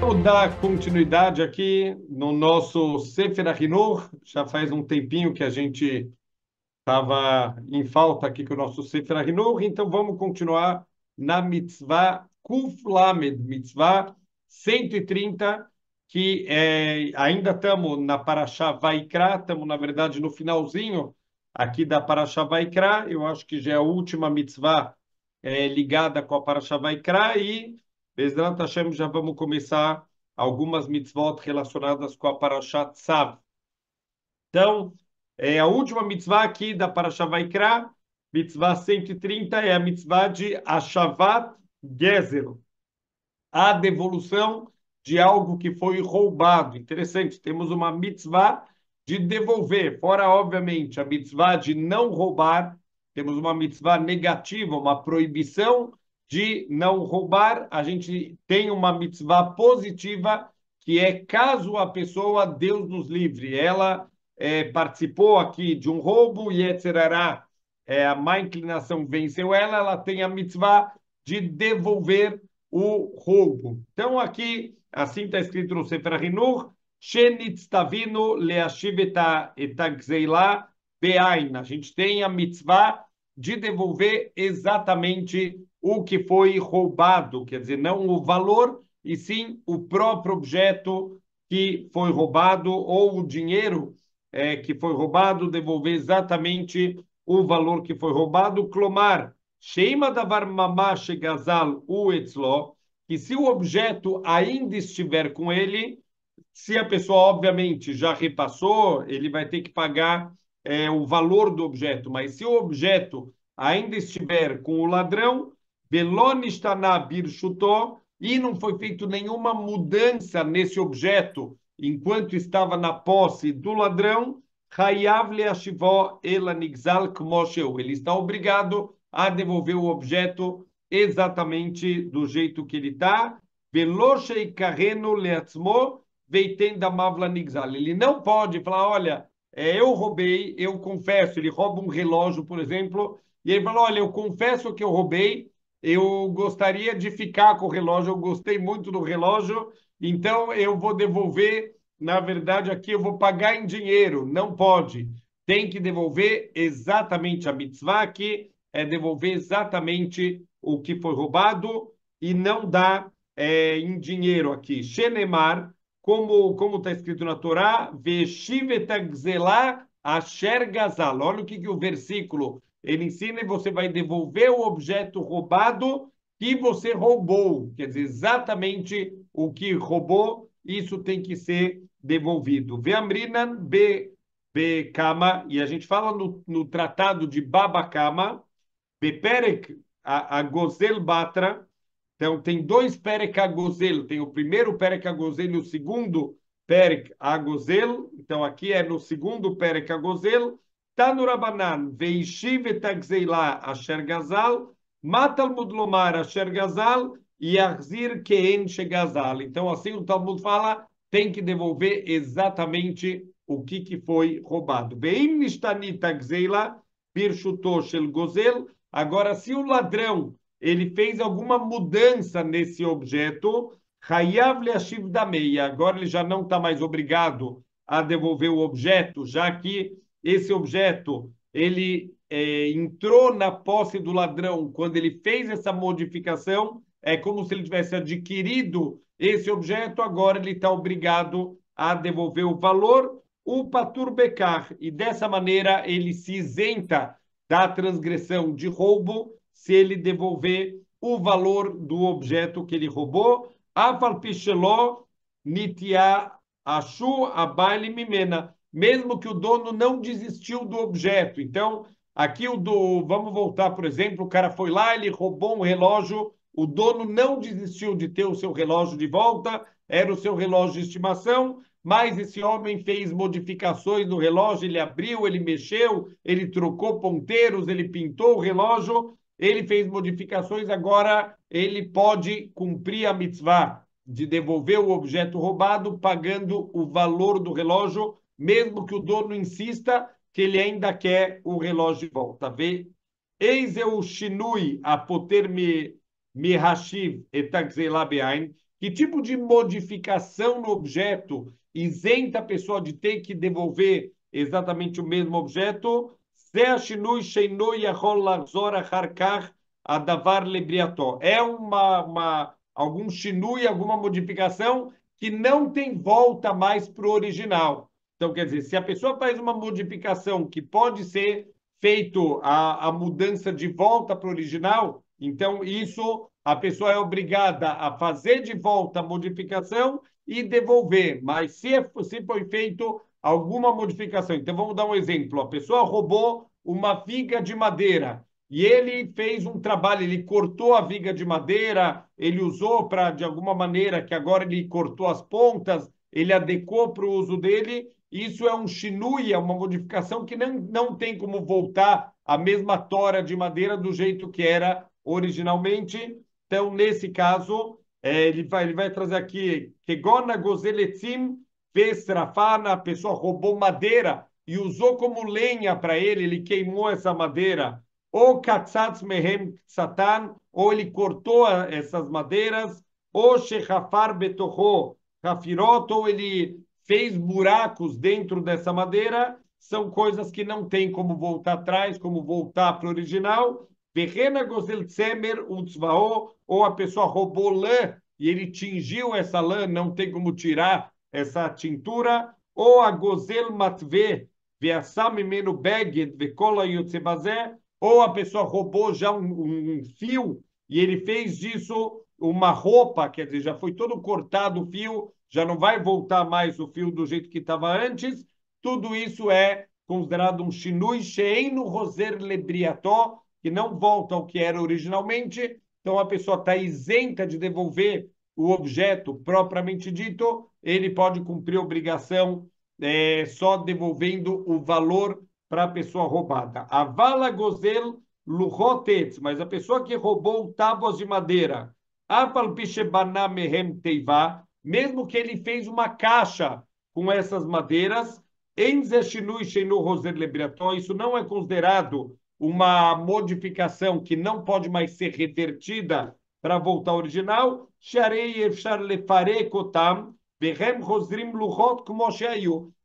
Vamos dar continuidade aqui no nosso Sefer HaChinuch. Já faz um tempinho que a gente estava em falta aqui com o nosso Sefer HaChinuch, então vamos continuar na mitzvah Kuf Lamed, mitzvah 130, que ainda estamos na Parashá Vaikra, estamos, na verdade, no finalzinho aqui da Parashá Vaikra. Eu acho que já é a última mitzvah ligada com a Parashá Vaikra e, Bezrat Hashem, já vamos começar algumas mitzvot relacionadas com a Parashá Tzav. Então, a última mitzvah aqui da Parashá Vaikra, mitzvah 130, é a mitzvah de Ashavat Gezer, a devolução de algo que foi roubado. Interessante, temos uma mitzvah de devolver, fora, obviamente, a mitzvah de não roubar, temos uma mitzvah negativa, uma proibição de não roubar, a gente tem uma mitzvah positiva, que é caso a pessoa, Deus nos livre, ela participou aqui de um roubo e etc. A má inclinação venceu ela, ela tem a mitzvah de devolver o roubo. Então, aqui, assim está escrito no Sefer HaChinuch, Shenitztavinu leashiv et hagzeila be'ain. A gente tem a mitzvah de devolver exatamente o que foi roubado, quer dizer, não o valor, e sim o próprio objeto que foi roubado ou o dinheiro que foi roubado, devolver exatamente o valor que foi roubado. Clomar, Sheima davar mamash gazal u etzlo, que se o objeto ainda estiver com ele, se a pessoa, obviamente, já repassou, ele vai ter que pagar o valor do objeto, mas se o objeto ainda estiver com o ladrão, Belon Ishtaná Birshutó, e não foi feito nenhuma mudança nesse objeto enquanto estava na posse do ladrão, Hayav leashivó ela nigzal kmosheu. Ele está obrigado a devolver o objeto exatamente do jeito que ele está. Veloshei kareno leatzmo veitem da mavla nigzal. Ele não pode falar, olha, eu roubei, eu confesso. Ele rouba um relógio, por exemplo, e ele fala, olha, eu confesso que eu roubei, eu gostaria de ficar com o relógio, eu gostei muito do relógio, então eu vou devolver. Na verdade, aqui eu vou pagar em dinheiro. Não pode. Tem que devolver exatamente a mitzvah aqui, é devolver exatamente o que foi roubado e não dá em dinheiro aqui. Shenemar, como está escrito na Torá, Veshivetagzelá asher gazal. Olha o que o versículo ele ensina, e você vai devolver o objeto roubado que você roubou. Quer dizer, exatamente o que roubou, isso tem que ser devolvido. Ve'amrinan be kama, e a gente fala no tratado de Baba Kama, beperek a Gozel Batra. Então, tem dois Perek Agozel. Tem o primeiro Perek Agozel e o segundo Perek Agozel. Então, aqui é no segundo Perek Agozel. Tá no Rabanan. Veishiv etagzeila asher gazal. Matal mudlomar asher gazal. E arzir keen shegazal. Então, assim o Talmud fala, tem que devolver exatamente o que foi roubado. Veim nishtani tagzeila birshuto shel gozel. Agora, se o ladrão ele fez alguma mudança nesse objeto, Hayav leashiv damei. Agora ele já não está mais obrigado a devolver o objeto, já que esse objeto ele entrou na posse do ladrão quando ele fez essa modificação. É como se ele tivesse adquirido esse objeto, agora ele está obrigado a devolver o valor, o patur bekar, e dessa maneira ele se isenta da transgressão de roubo se ele devolver o valor do objeto que ele roubou. Afalpicheló nitia achu abaile mimena, mesmo que o dono não desistiu do objeto. Então, aqui vamos voltar, por exemplo, o cara foi lá, ele roubou um relógio, o dono não desistiu de ter o seu relógio de volta, era o seu relógio de estimação, mas esse homem fez modificações no relógio, ele abriu, ele mexeu, ele trocou ponteiros, ele pintou o relógio, ele fez modificações, agora ele pode cumprir a mitzvah de devolver o objeto roubado pagando o valor do relógio, mesmo que o dono insista que ele ainda quer o relógio de volta. Vê? Eis é o shinui a poter me hashiv etagzela be'ain. Que tipo de modificação no objeto isenta a pessoa de ter que devolver exatamente o mesmo objeto? É algum shinui, alguma modificação que não tem volta mais para o original. Então, quer dizer, se a pessoa faz uma modificação que pode ser feito a mudança de volta para o original, então isso a pessoa é obrigada a fazer de volta a modificação e devolver. Mas se foi feito alguma modificação, então vamos dar um exemplo: a pessoa roubou uma viga de madeira e ele fez um trabalho, ele cortou a viga de madeira, ele usou para, de alguma maneira, que agora ele cortou as pontas, ele adequou para o uso dele. Isso é um shinui, é uma modificação que não tem como voltar a mesma tora de madeira do jeito que era originalmente. Então, nesse caso, ele vai trazer aqui, Kegona Gozeletzim Vestrafana, a pessoa roubou madeira e usou como lenha para ele queimou essa madeira. Ou Katzatz Mehem Satan, ou ele cortou essas madeiras, ou Shechafar Betorro Rafirot, ou ele fez buracos dentro dessa madeira, são coisas que não tem como voltar atrás, como voltar para o original. Verrena Gozel Tsemer Utzvao, ou a pessoa roubou lã e ele tingiu essa lã, não tem como tirar essa tintura, ou a Gozel Matve, Veassam Mimeno Beged, Vekola Yotzebazé, ou a pessoa roubou já um fio e ele fez disso uma roupa, quer dizer, já foi todo cortado o fio, já não vai voltar mais o fio do jeito que estava antes. Tudo isso é considerado um shinui she'einu roser lebriató, que não volta ao que era originalmente. Então a pessoa está isenta de devolver o objeto propriamente dito, ele pode cumprir a obrigação só devolvendo o valor para a pessoa roubada. A vala gozel luhotetz, mas a pessoa que roubou tábuas de madeira, afal pishebaná mehem teivá, mesmo que ele fez uma caixa com essas madeiras, isso não é considerado uma modificação que não pode mais ser revertida para voltar ao original.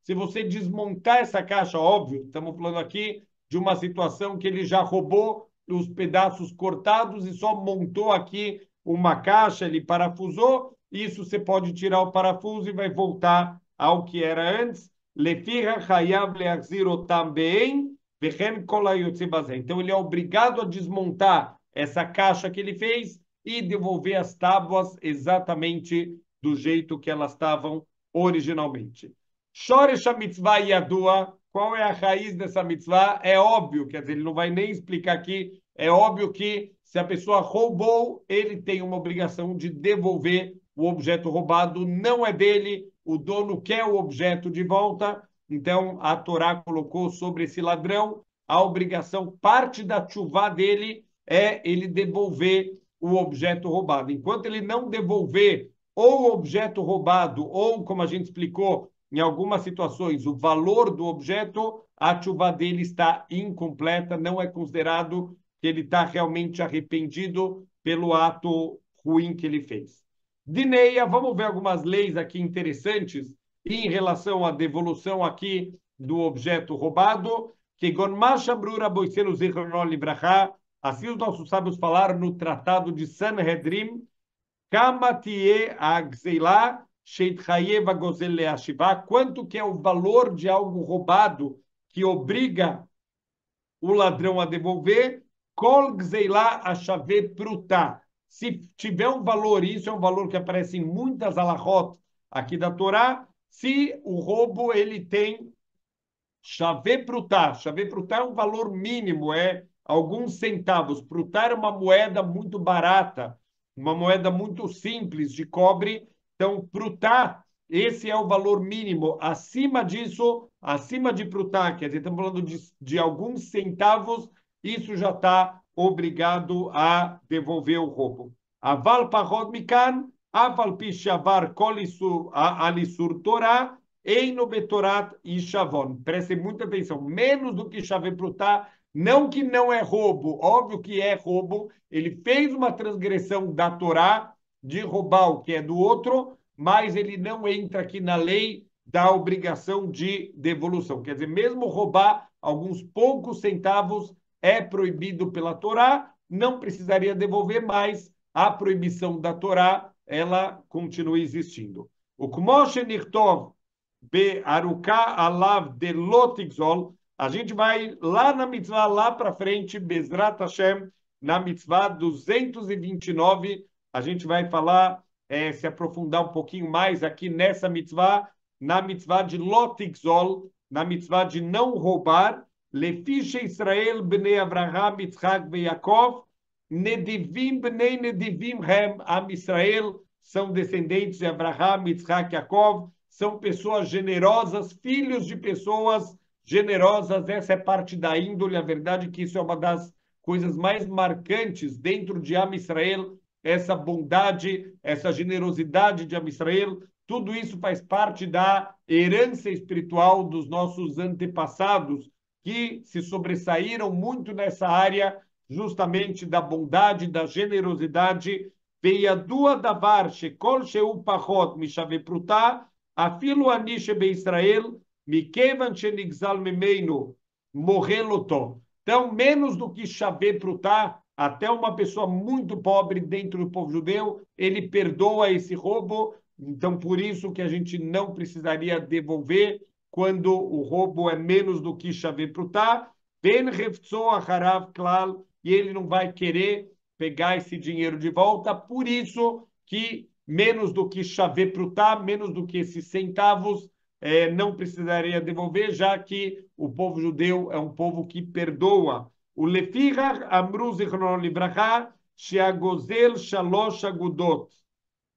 Se você desmontar essa caixa, óbvio, estamos falando aqui de uma situação que ele já roubou os pedaços cortados e só montou aqui uma caixa, ele parafusou, isso você pode tirar o parafuso e vai voltar ao que era antes. Então ele é obrigado a desmontar essa caixa que ele fez e devolver as tábuas exatamente do jeito que elas estavam originalmente. Shoresh mitzvah yadua, qual é a raiz dessa mitzvah? É óbvio, quer dizer, ele não vai nem explicar aqui, é óbvio que se a pessoa roubou, ele tem uma obrigação de devolver o objeto roubado, não é dele, o dono quer o objeto de volta, então a Torá colocou sobre esse ladrão a obrigação, parte da chuvá dele é ele devolver o objeto roubado. Enquanto ele não devolver ou o objeto roubado, ou, como a gente explicou, em algumas situações, o valor do objeto, a chuvá dele está incompleta, não é considerado que ele está realmente arrependido pelo ato ruim que ele fez. Dineia, vamos ver algumas leis aqui interessantes em relação à devolução aqui do objeto roubado. Que assim os nossos sábios falaram no Tratado de Sanhedrin, quanto que é o valor de algo roubado que obriga o ladrão a devolver, kol gzeilá achave prutá. Se tiver um valor, isso é um valor que aparece em muitas alahot aqui da Torá, se o roubo ele tem chave prutá. Chave prutá é um valor mínimo, é alguns centavos. Prutá é uma moeda muito barata, uma moeda muito simples de cobre. Então, prutá, esse é o valor mínimo. Acima disso, acima de prutá, quer dizer, estamos falando de alguns centavos, isso já está obrigado a devolver o roubo. Aval pachod mikan, aval pi shavar kol alisur Torá, Eino Betorat e Shavon. Prestem muita atenção. Menos do que Shaveprutá, não que não é roubo, óbvio que é roubo. Ele fez uma transgressão da Torá, de roubar o que é do outro, mas ele não entra aqui na lei da obrigação de devolução. Quer dizer, mesmo roubar alguns poucos centavos é proibido pela Torá, não precisaria devolver, mas a proibição da Torá, ela continua existindo. O Kmoshe Nirtov Be'aruká alav de lotigzol, a gente vai lá na mitzvah, lá para frente, Bezrat Hashem, na mitzvah 229, a gente vai falar, se aprofundar um pouquinho mais aqui nessa mitzvah, na mitzvah de lotigzol, na mitzvah de não roubar, Lefisha Israel bnei Avraham, Yitzhak ve Yaakov, Nedivim bnei Nedivim hem, Am Israel, são descendentes de Avraham, Yitzhak e Yaakov, são pessoas generosas, filhos de pessoas generosas. Essa é parte da índole. A verdade é que isso é uma das coisas mais marcantes dentro de Am Israel, essa bondade, essa generosidade de Am Israel. Tudo isso faz parte da herança espiritual dos nossos antepassados, que se sobressaíram muito nessa área, justamente da bondade, da generosidade. וידוע דבר שכל שהוא פחות משווה פרוטה, אפילו אני שבישראל, מכיוון שנגזל ממנו, מוחל אותו. Então, menos do que chave prutá, até uma pessoa muito pobre dentro do povo judeu, ele perdoa esse roubo. Então, por isso que a gente não precisaria devolver quando o roubo é menos do que chave prutá. Ben reftzou acharav klal, e ele não vai querer pegar esse dinheiro de volta. Por isso que menos do que chave prutá, menos do que esses centavos, não precisaria devolver, já que o povo judeu é um povo que perdoa. O lefirach amru zichrono livracha, sheagozel shalosh agudot,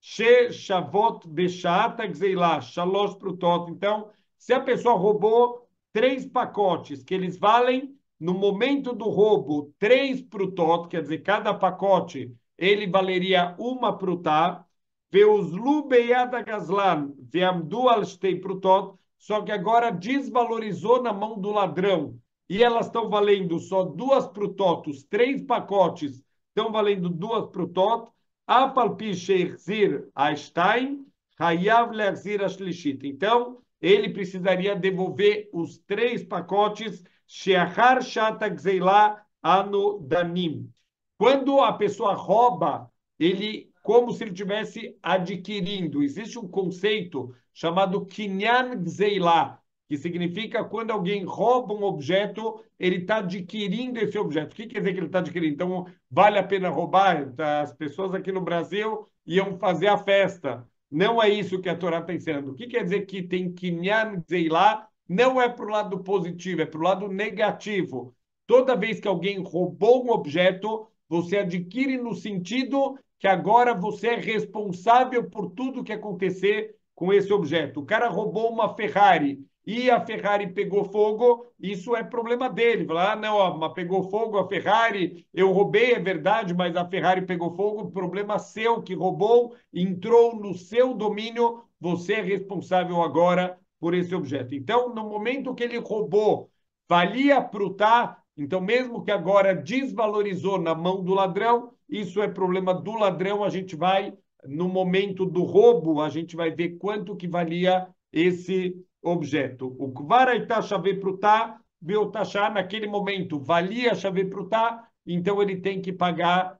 shavot beshat gzeilah, shalosh prutot. Então, se a pessoa roubou 3 pacotes, que eles valem, no momento do roubo, 3 prutot, quer dizer, cada pacote, ele valeria 1 prutá, veuslu beyad gazlan, veamdu al shtei prutot, só que agora desvalorizou na mão do ladrão, e elas estão valendo só 2 prutot, os 3 pacotes estão valendo 2 prutot, apalpi sheizir ashtain, hayav leazir ashlishit. Então, ele precisaria devolver os 3 pacotes, sheachar shata gzeilá anu danim. Quando a pessoa rouba, ele, como se ele estivesse adquirindo. Existe um conceito chamado kinyan gzeilá, que significa quando alguém rouba um objeto, ele está adquirindo esse objeto. O que quer dizer que ele está adquirindo? Então, vale a pena roubar? As pessoas aqui no Brasil iam fazer a festa. Não é isso que a Torá está ensinando. O que quer dizer que tem kinyan gzeilá? Não é para o lado positivo, é para o lado negativo. Toda vez que alguém roubou um objeto, você adquire no sentido que agora você é responsável por tudo que acontecer com esse objeto. O cara roubou uma Ferrari e a Ferrari pegou fogo, isso é problema dele. Falar, não, ó, mas pegou fogo a Ferrari, eu roubei, é verdade, mas a Ferrari pegou fogo, problema seu que roubou, entrou no seu domínio, você é responsável agora por esse objeto. Então, no momento que ele roubou, valia prutar, então mesmo que agora desvalorizou na mão do ladrão, isso é problema do ladrão, a gente vai, no momento do roubo, a gente vai ver quanto que valia esse objeto. O Kvaraita chave prutá, Beotachá, naquele momento, valia chave prutá, então ele tem que pagar,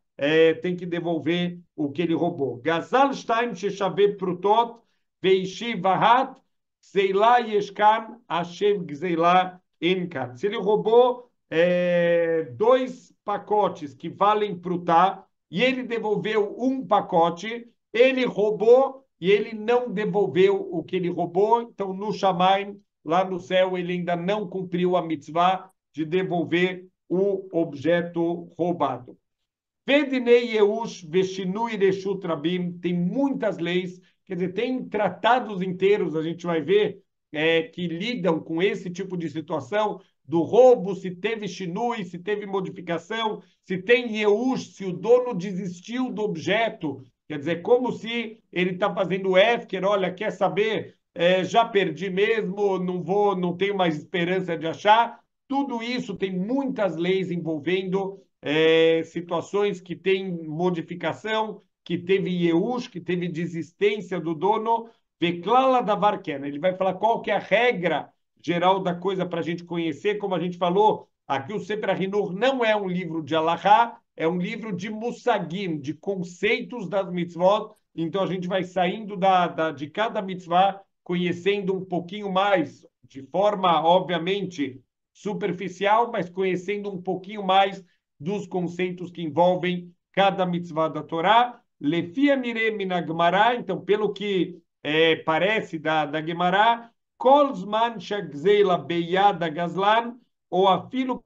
tem que devolver o que ele roubou. Gazal Stein chave prutot, Veishi Vahat, Gzeilá Yeshkan, Hashem Gzeilá Enkan. Se ele roubou 2 pacotes que valem prutá e ele devolveu 1 pacote, ele roubou e ele não devolveu o que ele roubou, então no Shamaim, lá no céu, ele ainda não cumpriu a mitzvah de devolver o objeto roubado. Vedinei Yeush Veshinui Reshut Rabim, tem muitas leis, quer dizer, tem tratados inteiros, a gente vai ver, que lidam com esse tipo de situação, do roubo, se teve shinui, se teve modificação, se tem Yeush, se o dono desistiu do objeto, quer dizer, como se ele está fazendo efker, olha, quer saber, já perdi mesmo, não vou, não tenho mais esperança de achar. Tudo isso tem muitas leis envolvendo situações que têm modificação, que teve Yeush, que teve desistência do dono, Veklala da Varkena. Ele vai falar qual que é a regra geral da coisa para a gente conhecer. Como a gente falou, aqui o Sefer HaChinuch não é um livro de Halachá, é um livro de Musagim, de conceitos das mitzvot. Então a gente vai saindo de cada mitzvah, conhecendo um pouquinho mais, de forma, obviamente, superficial, mas conhecendo um pouquinho mais dos conceitos que envolvem cada mitzvah da Torá. Lefia nire mina Gemara, então, pelo que parece da Gemara, kol zman shagzeila beyada gazlan, ou afilo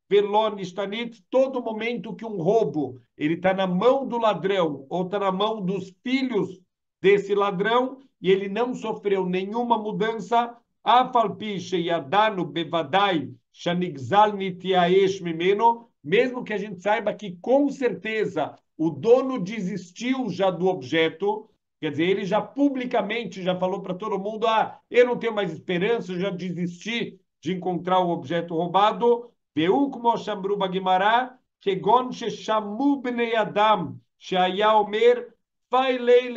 velon istanit, todo momento que um roubo ele está na mão do ladrão ou está na mão dos filhos desse ladrão e ele não sofreu nenhuma mudança, afalpi sheyadanu bevadai shanigzal nitiaesh mimeno, mesmo que a gente saiba que com certeza o dono desistiu já do objeto, quer dizer, ele já publicamente já falou para todo mundo, eu não tenho mais esperança, eu já desisti de encontrar o objeto roubado. והוא כמו שאמרו בגמרא, כגון ששמעו בני אדם שהיה אומר, vai lei.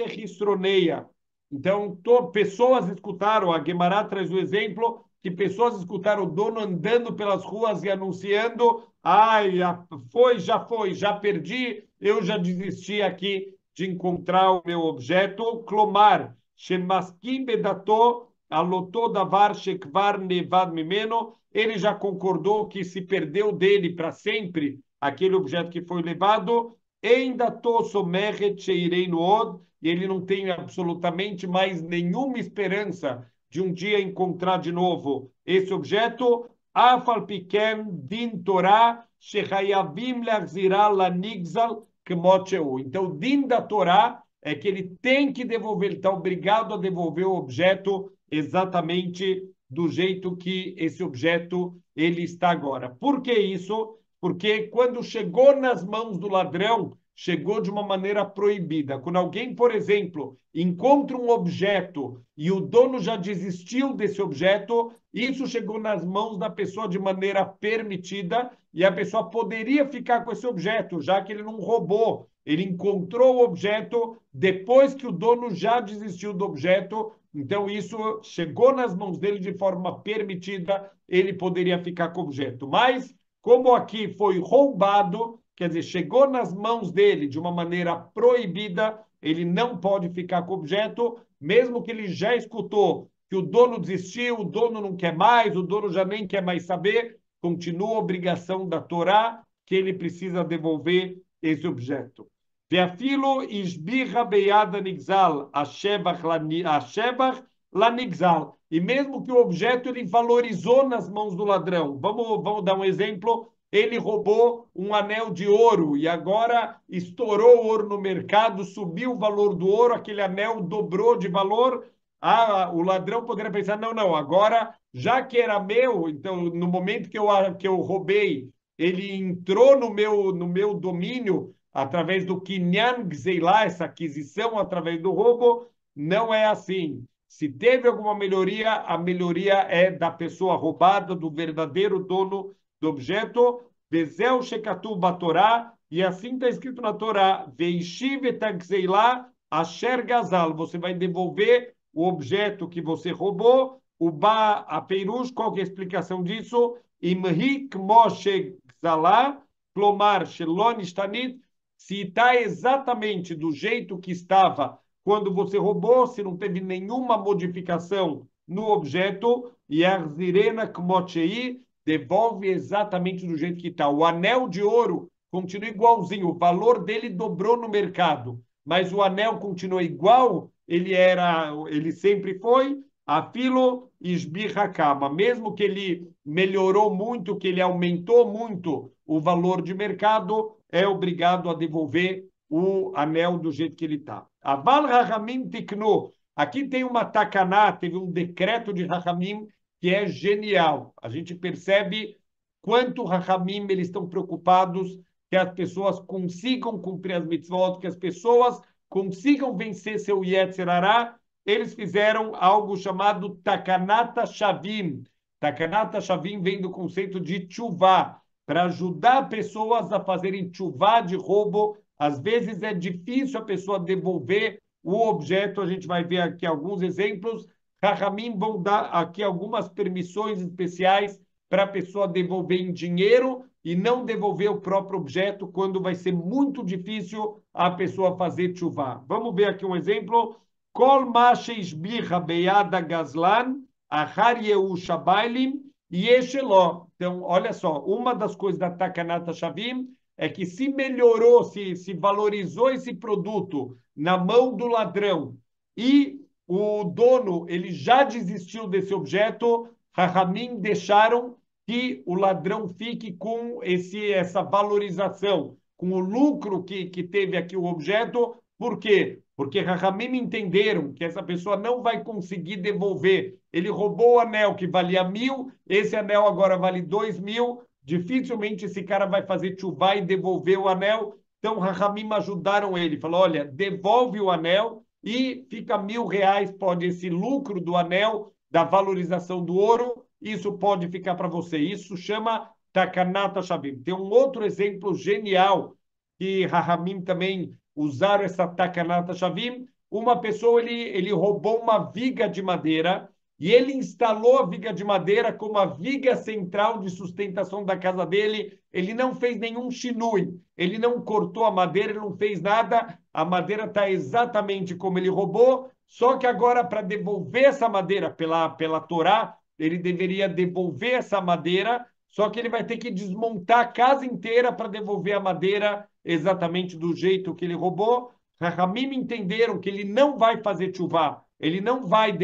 Então, pessoas escutaram, a Gemara traz o exemplo, que pessoas escutaram o dono andando pelas ruas e anunciando, já perdi, eu já desisti aqui de encontrar o meu objeto. Klomar, shemaskim bedato, alotó davar shekvar nevad mimeno, ele já concordou que se perdeu dele para sempre aquele objeto que foi levado, ainda tosomeret sheirei no od, e ele não tem absolutamente mais nenhuma esperança de um dia encontrar de novo esse objeto. Afal piken din Torah shechayavim lachzirah lanigzal kmot sheu. Então, o din da Torá é que ele tem que devolver, ele está obrigado a devolver o objeto exatamente do jeito que esse objeto ele está agora. Por que isso? Porque quando chegou nas mãos do ladrão, chegou de uma maneira proibida. Quando alguém, por exemplo, encontra um objeto e o dono já desistiu desse objeto, isso chegou nas mãos da pessoa de maneira permitida e a pessoa poderia ficar com esse objeto, já que ele não roubou. Ele encontrou o objeto depois que o dono já desistiu do objeto, então isso chegou nas mãos dele de forma permitida, ele poderia ficar com o objeto. Mas, como aqui foi roubado, quer dizer, chegou nas mãos dele de uma maneira proibida, ele não pode ficar com o objeto, mesmo que ele já escutou que o dono desistiu, o dono não quer mais, o dono já nem quer mais saber, continua a obrigação da Torá que ele precisa devolver esse objeto. Veafilo isbirra beyada nigzal, ashebach lanigzal. E mesmo que o objeto ele valorizou nas mãos do ladrão. Vamos dar um exemplo. Ele roubou um anel de ouro e agora estourou o ouro no mercado, subiu o valor do ouro, aquele anel dobrou de valor. O ladrão poderia pensar, não, agora, já que era meu, então, no momento que eu roubei, ele entrou no meu domínio, através do Kinyan Gzeilá, essa aquisição através do roubo, não é assim. Se teve alguma melhoria, a melhoria é da pessoa roubada, do verdadeiro dono do objeto. Bezel Shekatu Batorá, e assim está escrito na Torá, Veishiv etagzeilá asher gazal, você vai devolver o objeto que você roubou. O Ba Apeirush, qual que é a explicação disso? Imhi Moshe Gzalá, Klomar Shelon Istanit, se está exatamente do jeito que estava quando você roubou, se não teve nenhuma modificação no objeto, Yarzirena Kmotchei, devolve exatamente do jeito que está. O anel de ouro continua igualzinho, o valor dele dobrou no mercado, mas o anel continua igual, ele sempre foi, afilo esbirracama, mesmo que ele melhorou muito, que ele aumentou muito o valor de mercado, é obrigado a devolver o anel do jeito que ele está. Aval Rahamim Tiknu. Aqui tem uma takaná, teve um decreto de Rahamim que é genial. A gente percebe quanto Rahamim eles estão preocupados que as pessoas consigam cumprir as mitzvot, que as pessoas consigam vencer seu Yetzer Hará. Eles fizeram algo chamado Takanata Shavim. Takanata Shavim vem do conceito de tchuvá, para ajudar pessoas a fazerem tchuvá de roubo Às vezes é difícil a pessoa devolver o objeto, a gente vai ver aqui alguns exemplos. Rahamim vão dar aqui algumas permissões especiais para a pessoa devolver em dinheiro e não devolver o próprio objeto quando vai ser muito difícil a pessoa fazer tchuvá. Vamos ver aqui um exemplo. Kol ma sheishbicha beyada gazlan, achar yeusha bailim, yesheló. Então, olha só, uma das coisas da Takanata Shavim é que se melhorou, se valorizou esse produto na mão do ladrão e o dono ele já desistiu desse objeto, Rahamim deixaram que o ladrão fique com essa valorização, com o lucro que teve aqui o objeto. Por quê? Porque Rahamim entenderam que essa pessoa não vai conseguir devolver. Ele roubou o anel que valia 1.000, esse anel agora vale 2.000, dificilmente esse cara vai fazer tchuvá e devolver o anel. Então, Rahamim ajudaram ele. Falou, olha, devolve o anel e fica R$ 1.000, pode esse lucro do anel, da valorização do ouro, isso pode ficar para você. Isso chama Takanata Shavim. Tem um outro exemplo genial que Rahamim também usaram essa Takanata Shavim. Uma pessoa, ele roubou uma viga de madeira e ele instalou a viga de madeira como a viga central de sustentação da casa dele. Ele não fez nenhum shinui, ele não cortou a madeira, ele não fez nada. A madeira está exatamente como ele roubou, só que agora, para devolver essa madeira pela Torá, ele deveria devolver essa madeira, só que ele vai ter que desmontar a casa inteira para devolver a madeira exatamente do jeito que ele roubou. Rahamim entenderam que ele não vai fazer tchuvá, ele não vai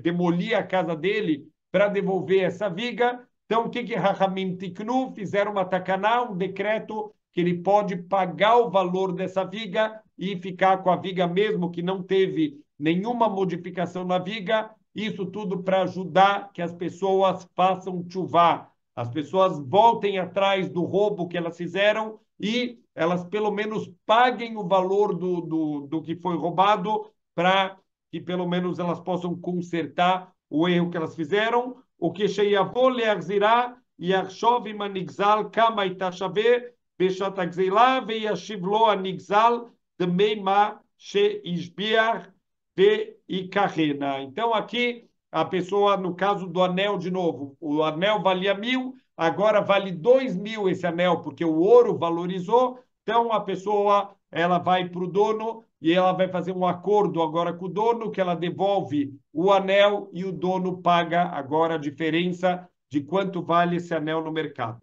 demolir a casa dele para devolver essa viga. Então, o que Rahamim Tiknu fizeram uma takaná, um decreto que ele pode pagar o valor dessa viga e ficar com a viga mesmo que não teve nenhuma modificação na viga. Isso tudo para ajudar que as pessoas façam tchuvá, as pessoas voltem atrás do roubo que elas fizeram e elas pelo menos paguem o valor do que foi roubado para que pelo menos elas possam consertar o erro que elas fizeram. O que sheyavô leachzirá yachshov im hanigzal kama ita shaveh בשעת הגזילה וישיב לו הנגזל דמי מה שהשביח ויקחנה. Então, aqui, a pessoa, no caso do anel, de novo, o anel valia 1.000, agora vale 2.000 esse anel, porque o ouro valorizou. Então, a pessoa ela vai para o dono e ela vai fazer um acordo agora com o dono, que ela devolve o anel e o dono paga agora a diferença de quanto vale esse anel no mercado.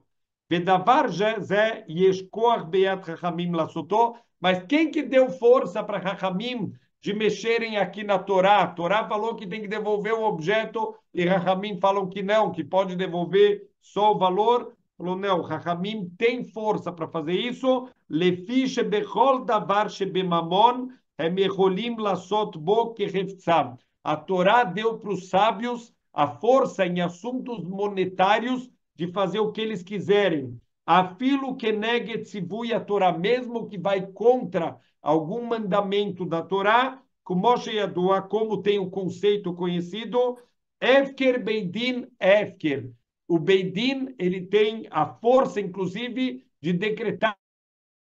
Mas quem que deu força para Rahamim de mexerem aqui na Torá? A Torá falou que tem que devolver o objeto e Rahamim falam que não, que pode devolver só o valor. Falou, não, Rahamim tem força para fazer isso. Lefi shebechol davar shebemamon hem yecholim lasot bo keheftzam. A Torá deu para os sábios a força em assuntos monetários de fazer o que eles quiserem. Afilo que negue tzivui a Torá, mesmo que vai contra algum mandamento da Torá, como tem o conceito conhecido, Efker Beidin Efker. O Beidin, ele tem a força, inclusive, de decretar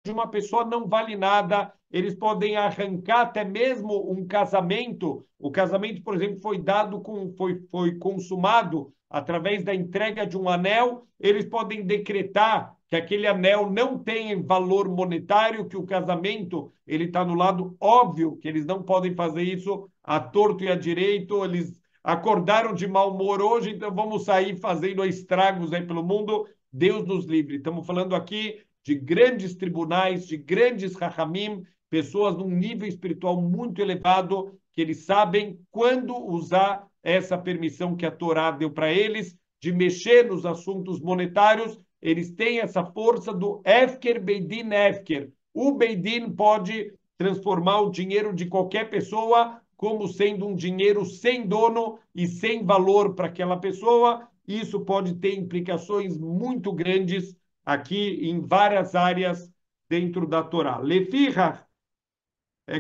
de uma pessoa não vale nada, eles podem arrancar até mesmo um casamento. O casamento, por exemplo, foi consumado através da entrega de um anel, eles podem decretar que aquele anel não tem valor monetário, que o casamento ele está no lado óbvio, que eles não podem fazer isso à torto e à direito, eles acordaram de mau humor hoje, então vamos sair fazendo estragos aí pelo mundo, Deus nos livre. Estamos falando aqui de grandes tribunais, de grandes hachamim, pessoas num nível espiritual muito elevado, que eles sabem quando usar essa permissão que a Torá deu para eles, de mexer nos assuntos monetários, eles têm essa força do Efker Beidin Efker. O Beidin pode transformar o dinheiro de qualquer pessoa como sendo um dinheiro sem dono e sem valor para aquela pessoa. Isso pode ter implicações muito grandes aqui em várias áreas dentro da Torá. Lefichach,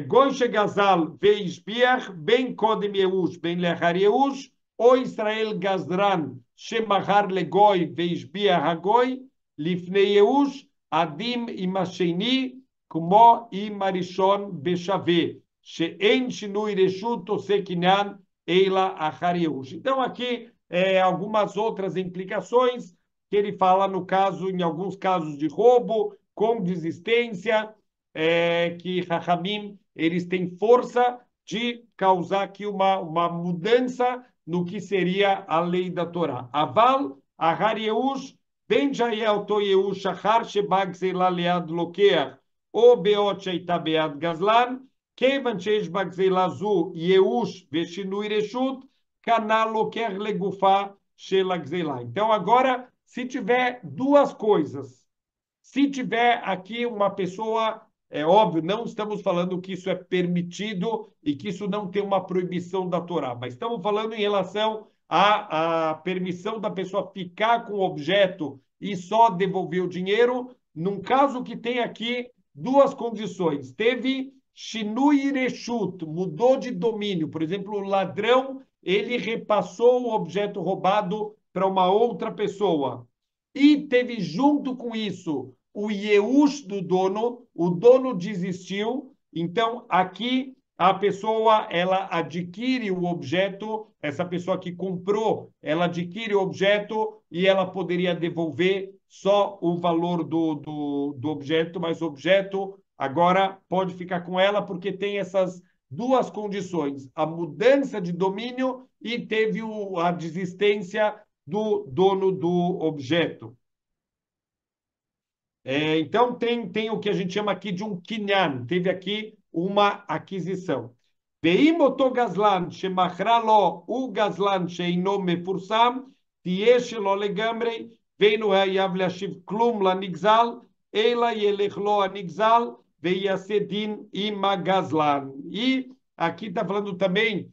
Goy Gazal veishbiach ben kodem Yehush ben lechar Yehush, ou Israel Gazran shemachar legoy veishbiach hagoy lifnei Yehush adim imasheni כמו אם הראשון בשווה, שאין שינוי רשות עושה קניין, אלא אחר ייאוש. Então, aqui, algumas outras implicações que ele fala no caso, em alguns casos de roubo, com desistência, que Rahamim, eles têm força de causar aqui uma mudança no que seria a lei da Torá. Aval, Ahar Yehush, Ben Jayel To Yehush, Ahar Shebag Zeila Lead Lokeach, O Beot Sheita Bead Gazlan, Kevan Sheish Bag Zeila Zu, Yehush, Veshinui Reshut, Kanal Lokeach Legufá, Shela Gzeila. Então, agora, se tiver duas coisas, se tiver aqui uma pessoa, é óbvio, não estamos falando que isso é permitido e que isso não tem uma proibição da Torá, mas estamos falando em relação à permissão da pessoa ficar com o objeto e só devolver o dinheiro, num caso que tem aqui duas condições. Teve Shinui Reshut, mudou de domínio. Por exemplo, o ladrão, ele repassou o objeto roubado para uma outra pessoa. E teve junto com isso o Yehush do dono, o dono desistiu, então aqui a pessoa, ela adquire o objeto, essa pessoa que comprou, ela adquire o objeto e ela poderia devolver só o valor do objeto, mas o objeto agora pode ficar com ela porque tem essas duas condições, a mudança de domínio e teve a desistência do dono do objeto. Então, tem o que a gente chama aqui de um kinyan, teve aqui uma aquisição. ואם אותו גזלן שמכרה לו הוא גזלן שאינו מפורסם, תהיה שלו לגמרי, ואינו חייב להשיב כלום לנגזל, אלא ילך לו הנגזל ויעשה דין עם הגזלן. E aqui está falando também,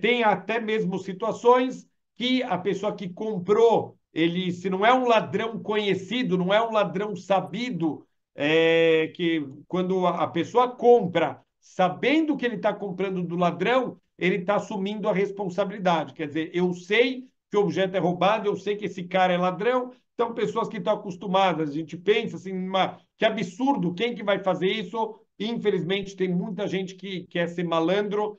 tem até mesmo situações que a pessoa que comprou, ele, se não é um ladrão conhecido, não é um ladrão sabido, que quando a pessoa compra, sabendo que ele está comprando do ladrão, ele está assumindo a responsabilidade. Quer dizer, eu sei que o objeto é roubado, eu sei que esse cara é ladrão, então pessoas que estão acostumadas, a gente pensa assim, que absurdo, quem que vai fazer isso? Infelizmente, tem muita gente que quer ser malandro,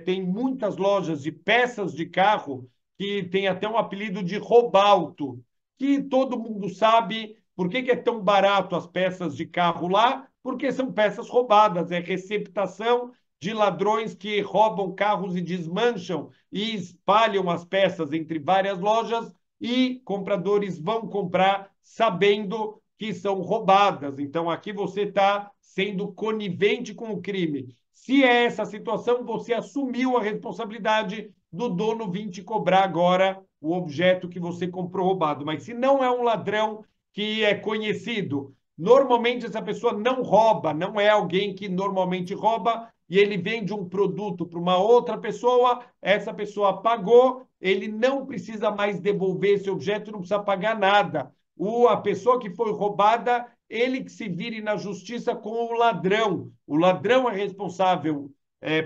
tem muitas lojas de peças de carro que tem até um apelido de roubalto, que todo mundo sabe por que é tão barato as peças de carro lá, porque são peças roubadas, é receptação de ladrões que roubam carros e desmancham e espalham as peças entre várias lojas e compradores vão comprar sabendo que são roubadas. Então, aqui você está sendo conivente com o crime. Se é essa situação, você assumiu a responsabilidade do dono vir te cobrar agora o objeto que você comprou roubado. Mas se não é um ladrão que é conhecido, normalmente essa pessoa não rouba, não é alguém que normalmente rouba, e ele vende um produto para uma outra pessoa, essa pessoa pagou, ele não precisa mais devolver esse objeto, não precisa pagar nada. A pessoa que foi roubada, ele que se vire na justiça com o ladrão. O ladrão é responsável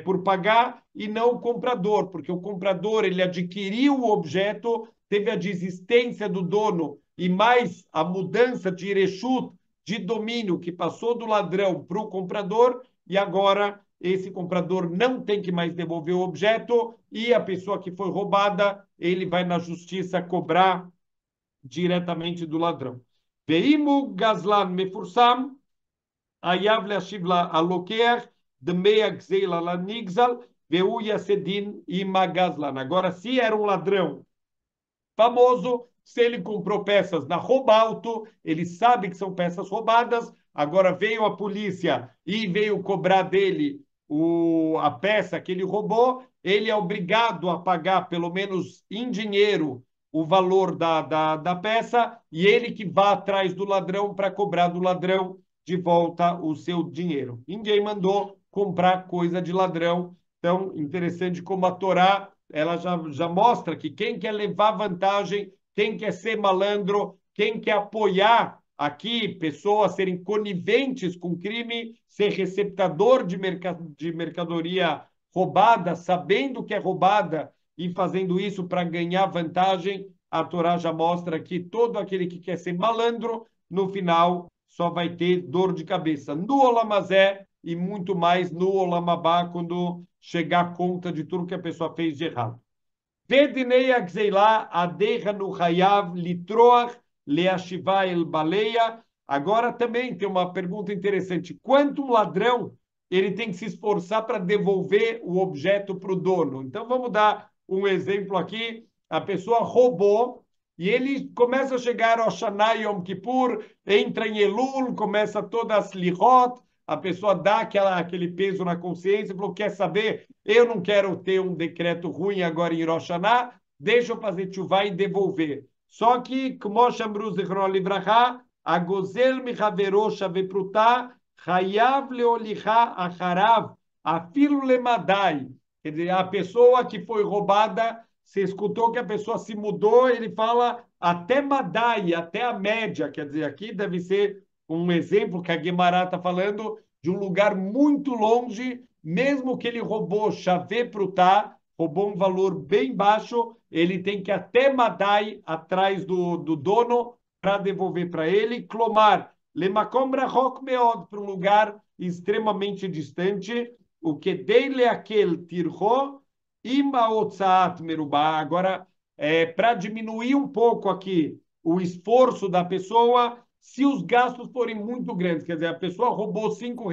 por pagar e não o comprador, porque o comprador ele adquiriu o objeto, teve a desistência do dono e mais a mudança de reshut, de domínio, que passou do ladrão para o comprador, e agora esse comprador não tem que mais devolver o objeto e a pessoa que foi roubada, ele vai na justiça cobrar diretamente do ladrão. Veimu gazlan mefursam, hayav leashiv alokeach, dmei gzeila lanigzal, veu yasedin ima gazlan. Agora, se era um ladrão famoso, se ele comprou peças na Roubalto, ele sabe que são peças roubadas, agora veio a polícia e veio cobrar dele a peça que ele roubou, ele é obrigado a pagar, pelo menos em dinheiro, o valor da peça, e ele que vai atrás do ladrão para cobrar do ladrão de volta o seu dinheiro. Ninguém mandou comprar coisa de ladrão. Então, interessante como a Torá ela já mostra que quem quer levar vantagem, quem quer ser malandro, quem quer apoiar aqui pessoas serem coniventes com crime, ser receptador de mercadoria roubada, sabendo que é roubada e fazendo isso para ganhar vantagem, a Torá já mostra que todo aquele que quer ser malandro, no final só vai ter dor de cabeça no Olam Hazé e muito mais no Olam Abá, quando chegar a conta de tudo que a pessoa fez de errado. Vedinei Agzeilá, Adeira no Hayav, Litroach, Leashivá el Baleia. Agora também tem uma pergunta interessante. Quanto um ladrão ele tem que se esforçar para devolver o objeto para o dono? Então vamos dar um exemplo aqui. A pessoa roubou e ele começa a chegar ao Shana Yom Kippur, entra em Elul, começa toda a Slihot, a pessoa dá aquele peso na consciência e falou, quer saber? Eu não quero ter um decreto ruim agora em Rosh Hashanah, deixa eu fazer tchuvá e devolver. Só que, como Shamru Zichron Libraha, a gozel mihavero shaveprutá, chayav leolichá acharav, afilo lemadai. Quer dizer, a pessoa que foi roubada, você escutou que a pessoa se mudou, ele fala até Madai, até a média. Quer dizer, aqui deve ser um exemplo que a Guemará está falando de um lugar muito longe, mesmo que ele roubou chave prutá, roubou um valor bem baixo, ele tem que até Madai, atrás do dono, para devolver para ele. Clomar, lemakom rachok meod, para um lugar extremamente distante, o que dele aquele tirro, ima otsaat merubá. Agora, para diminuir um pouco aqui o esforço da pessoa, se os gastos forem muito grandes, quer dizer, a pessoa roubou R$ 5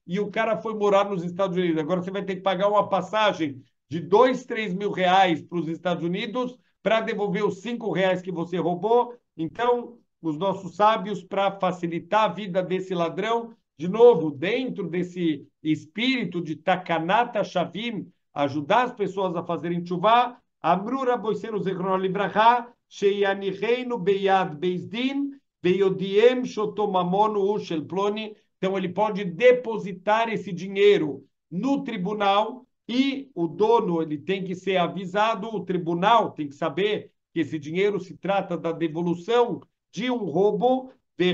e o cara foi morar nos Estados Unidos. Agora você vai ter que pagar uma passagem de 2, 3 mil reais para os Estados Unidos para devolver os R$ 5 que você roubou. Então, os nossos sábios, para facilitar a vida desse ladrão, de novo, dentro desse espírito de Takanata Shavim, ajudar as pessoas a fazerem chuvá, Amru Raboisenu Zichron Libraha, Sheyanicheinu Beyad Bezdin, Beyodiem Shotomamonu Ushel Ploni. Então, ele pode depositar esse dinheiro no tribunal e o dono ele tem que ser avisado, o tribunal tem que saber que esse dinheiro se trata da devolução de um roubo, e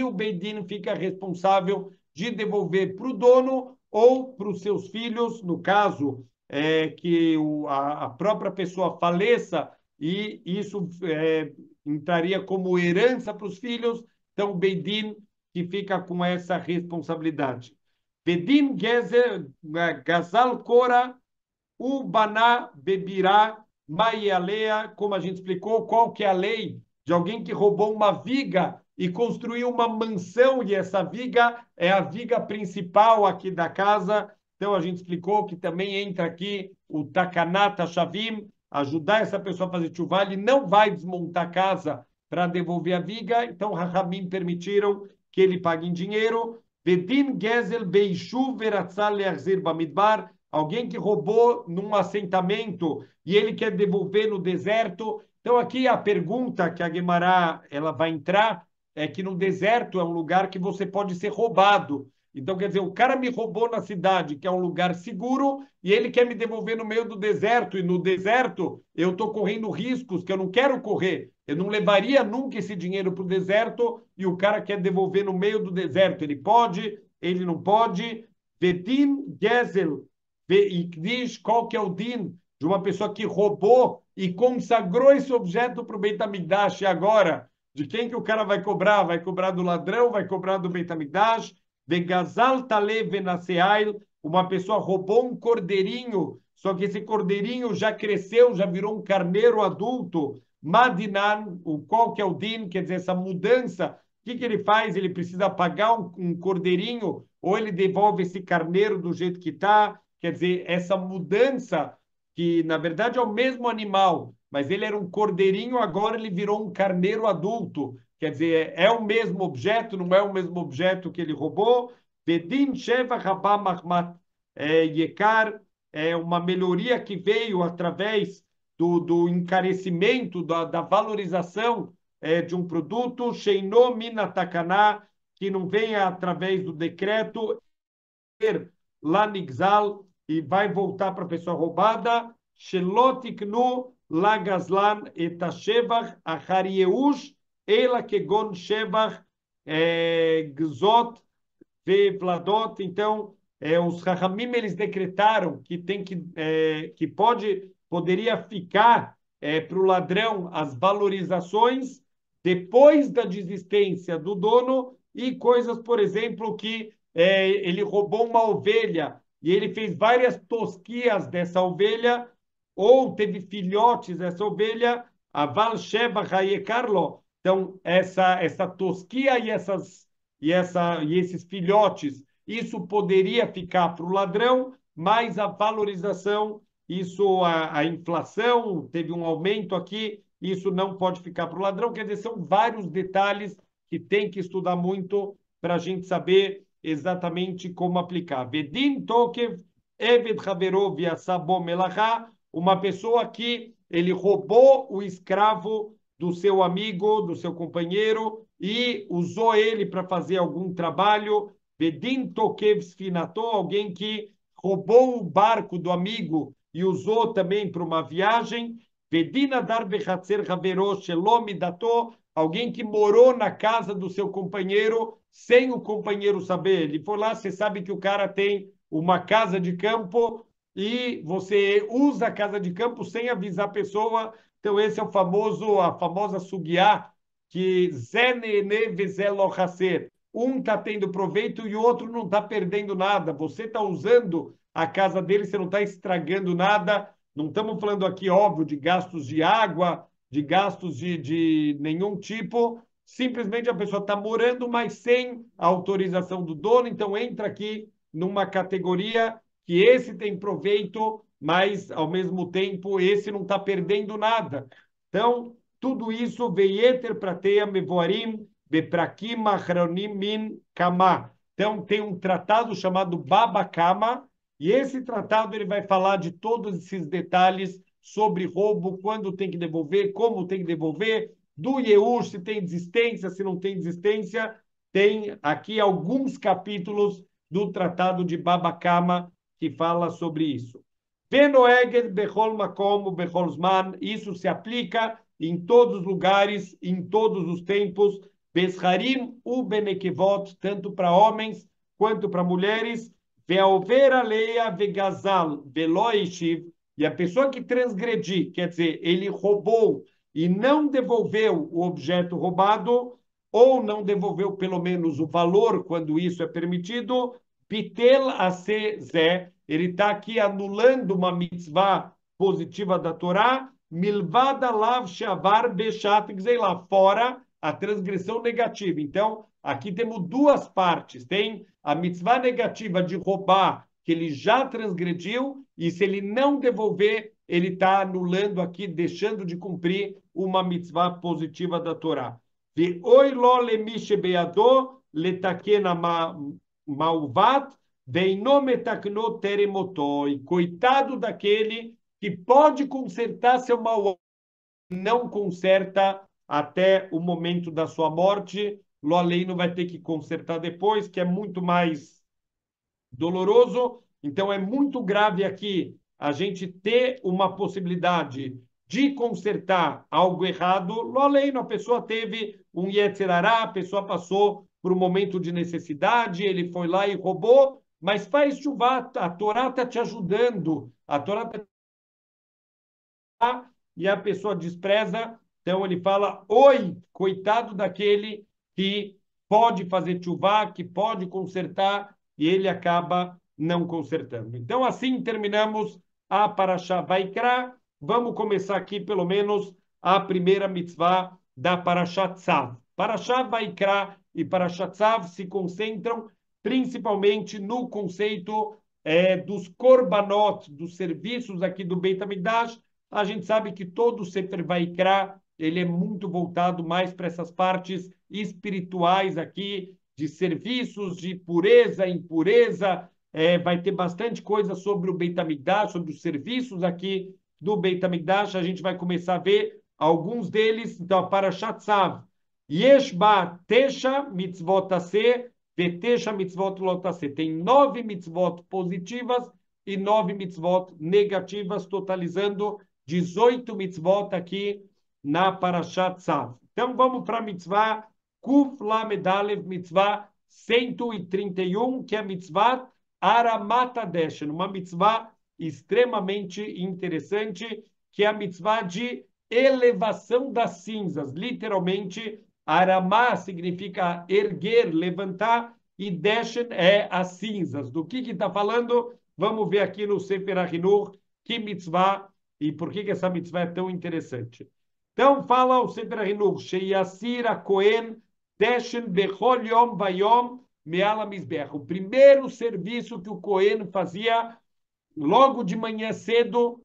o Beidin fica responsável de devolver para o dono ou para os seus filhos, no caso que a própria pessoa faleça, e isso entraria como herança para os filhos, então o Beidin que fica com essa responsabilidade. Bedin Gazal Kora, Ubaná Bebirá Maialea, como a gente explicou, qual que é a lei de alguém que roubou uma viga e construiu uma mansão, e essa viga é a viga principal aqui da casa. Então, a gente explicou que também entra aqui o Takanata Shavim, ajudar essa pessoa a fazer chuvá, ele não vai desmontar a casa para devolver a viga, então Rahamim permitiram que ele pague em dinheiro. Vedin Gezel Beishuv Veratzal Leachzir Bamidbar, alguém que roubou num assentamento e ele quer devolver no deserto. Então, aqui a pergunta que a Guemará ela vai entrar é que no deserto é um lugar que você pode ser roubado. Então, quer dizer, o cara me roubou na cidade, que é um lugar seguro, e ele quer me devolver no meio do deserto, e no deserto eu estou correndo riscos que eu não quero correr. Eu não levaria nunca esse dinheiro para o deserto, e o cara quer devolver no meio do deserto. Ele pode, ele não pode. Vetin Gezel, Veikdish, qual que é o din de uma pessoa que roubou e consagrou esse objeto para o Beit HaMikdash, e agora, de quem que o cara vai cobrar? Vai cobrar do ladrão? Vai cobrar do Beit HaMikdash? Vegazal Tale Venaseail, uma pessoa roubou um cordeirinho, só que esse cordeirinho já cresceu, já virou um carneiro adulto. Madinan, qual que é o din? Quer dizer, essa mudança, o que ele faz? Ele precisa pagar um cordeirinho ou ele devolve esse carneiro do jeito que está? Quer dizer, essa mudança, que na verdade é o mesmo animal, mas ele era um cordeirinho, agora ele virou um carneiro adulto. Quer dizer, é o mesmo objeto, não é o mesmo objeto que ele roubou. Bedin Sheva Rabá Mahmat Yekar, é uma melhoria que veio através do encarecimento, da valorização de um produto. Sheino Minatakaná, que não vem através do decreto, Lanigzal, e vai voltar para a pessoa roubada. Shelotiknu Lagazlan etashevach acharieus ela kegon shevach gzot vevladot. Então, os Rahamim eles decretaram que tem que poderia ficar para o ladrão as valorizações depois da desistência do dono e coisas, por exemplo, que ele roubou uma ovelha e ele fez várias tosquias dessa ovelha, ou teve filhotes dessa ovelha, a Valsheba Carlo. Então, essa tosquia e esses filhotes, isso poderia ficar para o ladrão, mas a valorização, isso, a inflação, teve um aumento aqui, isso não pode ficar para o ladrão. Quer dizer, são vários detalhes que tem que estudar muito para a gente saber exatamente como aplicar. Vedin Tokev Eved Haverov Yassabo Melachá, uma pessoa que ele roubou o escravo do seu amigo, do seu companheiro, e usou ele para fazer algum trabalho. Vedin Tokev Sfinato, alguém que roubou o barco do amigo e usou também para uma viagem. Vedina dar bechatzer haveró shelo midato, alguém que morou na casa do seu companheiro sem o companheiro saber. Ele foi lá, você sabe que o cara tem uma casa de campo e você usa a casa de campo sem avisar a pessoa. Então esse é a famosa sugiá que zenene vezelo haser. Um está tendo proveito e o outro não está perdendo nada. Você está usando a casa dele, você não está estragando nada. Não estamos falando aqui, óbvio, de gastos de água, de gastos de nenhum tipo. Simplesmente a pessoa está morando, mas sem a autorização do dono. Então entra aqui numa categoria que esse tem proveito, mas ao mesmo tempo esse não está perdendo nada. Então, tudo isso, veieter prateia mevoarim, beprakim achronim min kama. Então, tem um tratado chamado Baba Kama, e esse tratado ele vai falar de todos esses detalhes sobre roubo, quando tem que devolver, como tem que devolver, do Yehush, se tem desistência, se não tem desistência. Tem aqui alguns capítulos do tratado de Baba Kama que fala sobre isso. Venoeged bechol makom bechol zman, isso se aplica em todos os lugares, em todos os tempos. Besharim u benekevot, tanto para homens quanto para mulheres. Ve'over aleia vegazal veloishiv, e a pessoa que transgredir, quer dizer, ele roubou e não devolveu o objeto roubado, ou não devolveu pelo menos o valor quando isso é permitido, pitel ase zé, ele está aqui anulando uma mitzvah positiva da Torá, milvada lav shavar bechat lá fora a transgressão negativa. Então, aqui temos duas partes. Tem a mitzvah negativa de roubar, que ele já transgrediu, e se ele não devolver, ele está anulando aqui, deixando de cumprir uma mitzvah positiva da Torá. Ve'oi lo lemishe beado letakena mauvat veino metakno teremoto. E coitado daquele que pode consertar seu mal, não conserta até o momento da sua morte. Lo além vai ter que consertar depois, que é muito mais doloroso. Então é muito grave aqui a gente ter uma possibilidade de consertar algo errado. Lo além, a pessoa teve um Yetzer Hará, a pessoa passou por um momento de necessidade, ele foi lá e roubou, mas faz chuvá, a Torá está te ajudando, a Torá está e a pessoa despreza. Então ele fala: oi, coitado daquele que pode fazer chuvá, que pode consertar, e ele acaba não consertando. Então assim terminamos a Parashá Vaikra. Vamos começar aqui pelo menos a primeira mitzvah da Parashá Tzav. Parashá Vaikra e Parashá Tzav se concentram principalmente no conceito dos korbanot, dos serviços aqui do Beit HaMikdash. A gente sabe que todo o Sefer Vaikra, ele é muito voltado mais para essas partes espirituais aqui, de serviços, de pureza, impureza. Vai ter bastante coisa sobre o Beit HaMikdash, sobre os serviços aqui do Beit HaMikdash. A gente vai começar a ver alguns deles. Então, a Parashat Tzav. Yesh ba tesha mitzvot aseh, vetesha mitzvot lot aseh. Tem 9 mitzvot positivas e 9 mitzvot negativas, totalizando 18 mitzvot aqui na Parashat Tzav. Então vamos para a mitzvah Kuf Lamed Alev, mitzvah 131, que é a mitzvah Aramat Hadeshen, uma mitzvah extremamente interessante, que é a mitzvah de elevação das cinzas. Literalmente, aramá significa erguer, levantar, e deshen é as cinzas. Do que está falando? Vamos ver aqui no Sefer HaChinuch que mitzvah e por que essa mitzvah é tão interessante. Então, fala o Sefer HaChinuch, Sheyasir HaKohen deshen bechol yom vayom me'al hamizbeach. O primeiro serviço que o Cohen fazia logo de manhã cedo,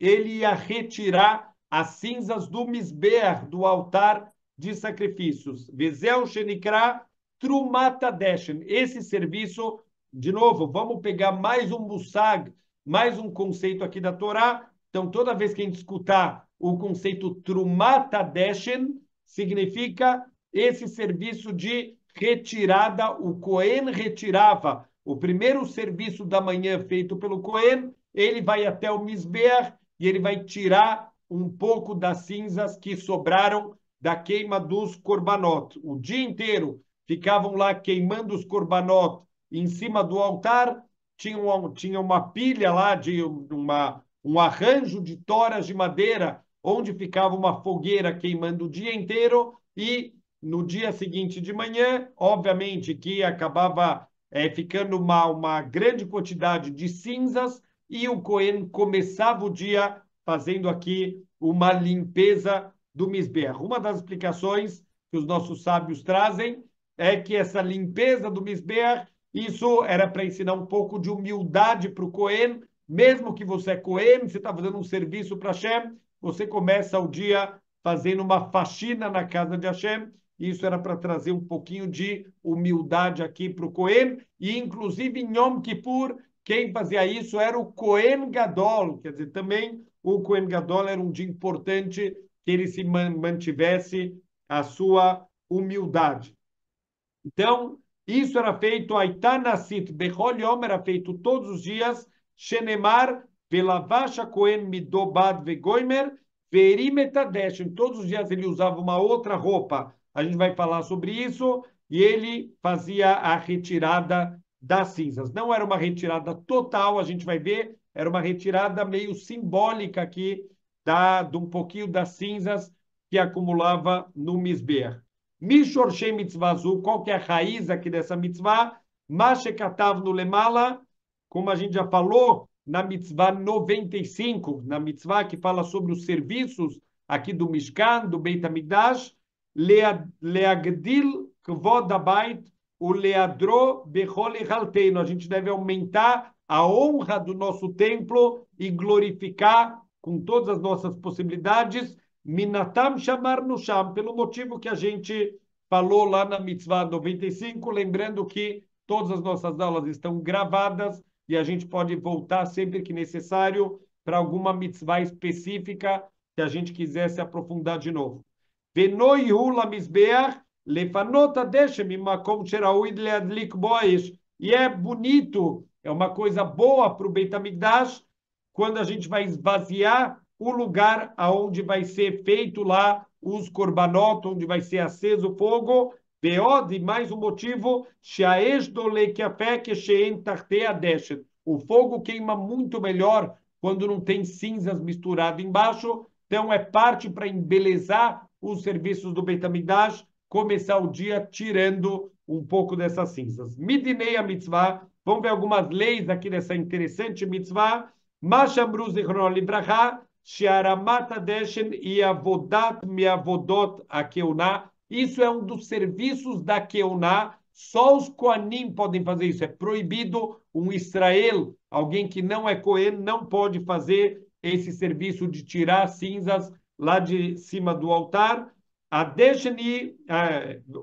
ele ia retirar as cinzas do misber, do altar de sacrifícios. Vezel shenikra trumata deshen. Esse serviço, de novo, vamos pegar mais um musag, mais um conceito aqui da Torá. Então, toda vez que a gente escutar o conceito trumata deshen, significa esse serviço de retirada. O Cohen retirava o primeiro serviço da manhã feito pelo Cohen, ele vai até o misber e ele vai tirar um pouco das cinzas que sobraram da queima dos korbanot. O dia inteiro ficavam lá queimando os korbanot em cima do altar, tinha uma pilha lá de um arranjo de toras de madeira, onde ficava uma fogueira queimando o dia inteiro, e no dia seguinte de manhã, obviamente que acabava ficando uma grande quantidade de cinzas, e o Cohen começava o dia fazendo aqui uma limpeza do Misber. Uma das explicações que os nossos sábios trazem é que essa limpeza do Misber, isso era para ensinar um pouco de humildade para o Cohen. Mesmo que você é Cohen, você está fazendo um serviço para Hashem, você começa o dia fazendo uma faxina na casa de Hashem. Isso era para trazer um pouquinho de humildade aqui para o Cohen. E, inclusive, em Yom Kippur, quem fazia isso era o Cohen Gadol. Quer dizer, também o Cohen Gadol era um dia importante que ele se mantivesse a sua humildade. Então, isso era feito, Aitanasit Bechol Yom, era feito todos os dias, Shenemar, Velavasha Cohen Midobad Vegoimer, Verimetadesh. Todos os dias ele usava uma outra roupa. A gente vai falar sobre isso. E ele fazia a retirada das cinzas. Não era uma retirada total, a gente vai ver, era uma retirada meio simbólica aqui de um pouquinho das cinzas que acumulava no Misber. Mishorshei mitzvazu, qual que é a raiz aqui dessa mitzvah? Mashekatav no lemala, como a gente já falou, na mitzvah 95, na mitzvah que fala sobre os serviços aqui do Mishkan, do Beit HaMikdash, leagdil kvod habayit o leadro bechol echalteino. A gente deve aumentar a honra do nosso templo e glorificar com todas as nossas possibilidades. Minatam chamar no sham, pelo motivo que a gente falou lá na mitzvah 95, lembrando que todas as nossas aulas estão gravadas e a gente pode voltar sempre que necessário para alguma mitzvah específica que a gente quisesse aprofundar de novo. Venoihu lamizbeach lefanot adeshem imakom sheraui leadlik boash. E é bonito, é uma coisa boa para o Beit HaMikdash quando a gente vai esvaziar o lugar aonde vai ser feito lá os korbanot, onde vai ser aceso o fogo. Beod, e mais um motivo, o fogo queima muito melhor quando não tem cinzas misturadas embaixo. Então é parte para embelezar os serviços do Beit HaMikdash, começar o dia tirando um pouco dessas cinzas. Midinei a mitzvah, vamos ver algumas leis aqui dessa interessante mitzvah. Mashamru zichron libraha, shearamata deshen e avodat miavodot a keuná. Isso é um dos serviços da keuná. Só os Koanim podem fazer isso. É proibido um Israel, alguém que não é Cohen, não pode fazer esse serviço de tirar cinzas lá de cima do altar. A Desheni,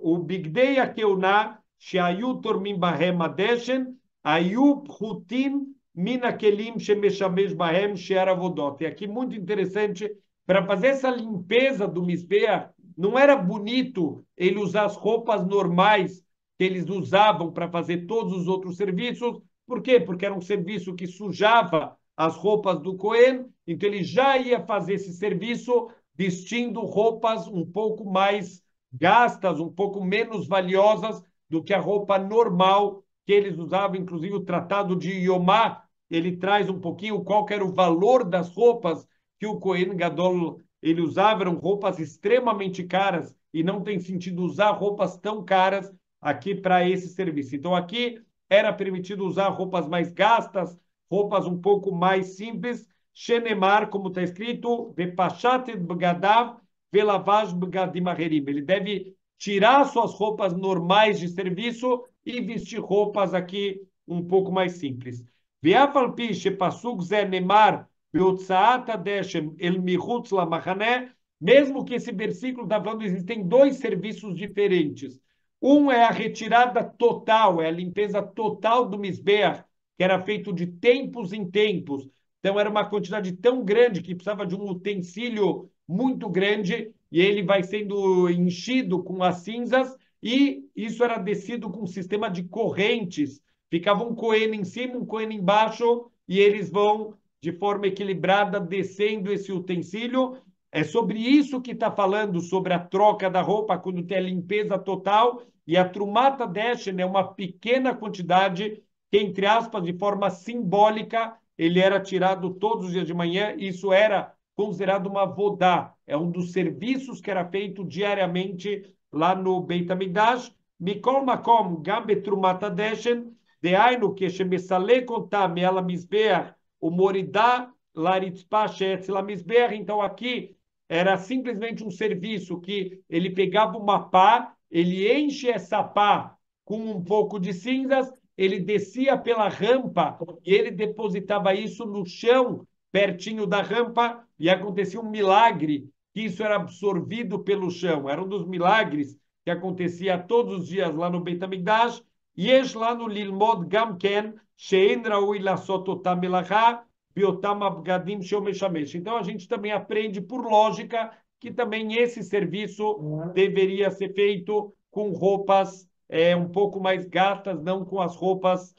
o Bigdei Akeuná, Sheayu Tormim Bahem Adeshen, Ayu Pchutin Mina Kelim Shemeshamesh Bahem Shearavodot. E aqui muito interessante, para fazer essa limpeza do Misbeach, não era bonito ele usar as roupas normais que eles usavam para fazer todos os outros serviços. Por quê? Porque era um serviço que sujava as roupas do Cohen, então ele já ia fazer esse serviço vestindo roupas um pouco mais gastas, um pouco menos valiosas do que a roupa normal que eles usavam. Inclusive o Tratado de Yomá, ele traz um pouquinho qual que era o valor das roupas que o Cohen Gadol ele usava eram roupas extremamente caras e não tem sentido usar roupas tão caras aqui para esse serviço. Então, aqui era permitido usar roupas mais gastas, roupas um pouco mais simples. Shenemar, como está escrito, Vepashat bgadav velavash bgadim acherim. Ele deve tirar suas roupas normais de serviço e vestir roupas aqui um pouco mais simples. Ve'afal pi shepasuk ze nemar beotzaat hadeshem el michutz lamachane. Mesmo que esse versículo está falando, existem dois serviços diferentes. Um é a retirada total, é a limpeza total do Misbeach, que era feito de tempos em tempos. Então, era uma quantidade tão grande que precisava de um utensílio muito grande e ele vai sendo enchido com as cinzas e isso era descido com um sistema de correntes. Ficava um coene em cima, um coene embaixo e eles vão, de forma equilibrada, descendo esse utensílio. É sobre isso que está falando, sobre a troca da roupa, quando tem a limpeza total. E a Trumata Deshen é uma pequena quantidade que, entre aspas, de forma simbólica, ele era tirado todos os dias de manhã. Isso era considerado uma vodá. É um dos serviços que era feito diariamente lá no Beit HaMikdash. Mikol makom gam betrumata deshen, deainu que shemesalek otam ela misbeach o moridá laritzpah sheetz la misbeach. Então aqui era simplesmente um serviço que ele pegava uma pá, ele enche essa pá com um pouco de cinzas, ele descia pela rampa e ele depositava isso no chão, pertinho da rampa, e acontecia um milagre, que isso era absorvido pelo chão. Era um dos milagres que acontecia todos os dias lá no Beit HaMikdash. יש לנו ללמוד גם כן שאין ראוי לעשות אותה מלאכה באותם הבגדים שהוא משמש. Então a gente também aprende por lógica que também esse serviço deveria ser feito com roupas um pouco mais gastas, não com as roupas